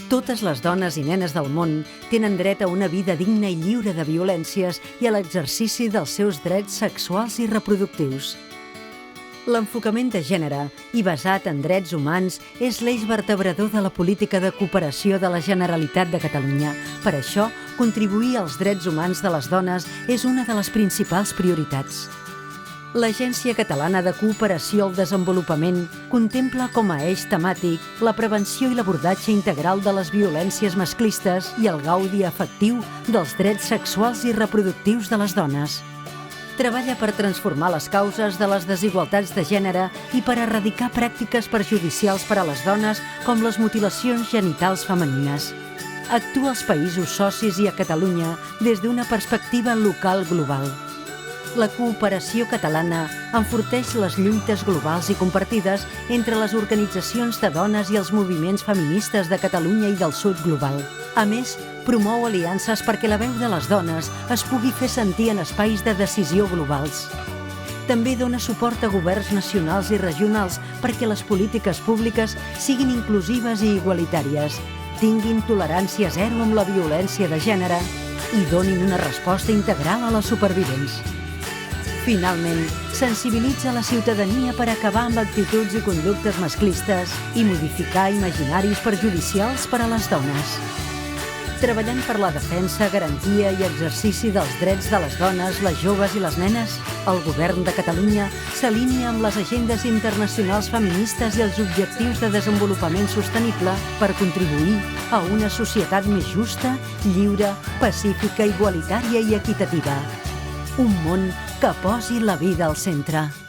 Totes les dones i nenes del món tenen dret a una vida digna i lliure de violències i a l'exercici dels seus drets sexuals i reproductius. L'enfocament de gènere i basat en drets humans és l'eix vertebrador de la política de cooperació de la Generalitat de Catalunya. Per això, contribuir als drets humans de les dones és una de les principals prioritats. L'Agència Catalana de Cooperació al Desenvolupament contempla com a eix temàtic la prevenció i l'abordatge integral de les violències masclistes i el gaudi efectiu dels drets sexuals i reproductius de les dones. Treballa per transformar les causes de les desigualtats de gènere i per erradicar pràctiques perjudicials per a les dones com les mutilacions genitals femenines. Actua als països socis i a Catalunya des d'una perspectiva local global. La cooperació catalana enforteix les lluites globals i compartides entre les organitzacions de dones i els moviments feministes de Catalunya i del sud global. A més, promou aliances perquè la veu de les dones es pugui fer sentir en espais de decisió globals. També dona suport a governs nacionals i regionals perquè les polítiques públiques siguin inclusives i igualitàries, tinguin tolerància zero amb la violència de gènere i donin una resposta integral a les supervivents. Finalment, sensibilitza la ciutadania per acabar amb actituds i conductes masclistes i modificar imaginaris perjudicials per a les dones. Treballant per la defensa, garantia i exercici dels drets de les dones, les joves i les nenes, el Govern de Catalunya s'alinea amb les agendes internacionals feministes i els objectius de desenvolupament sostenible per contribuir a una societat més justa, lliure, pacífica, igualitària i equitativa. Un món que posi la vida al centre.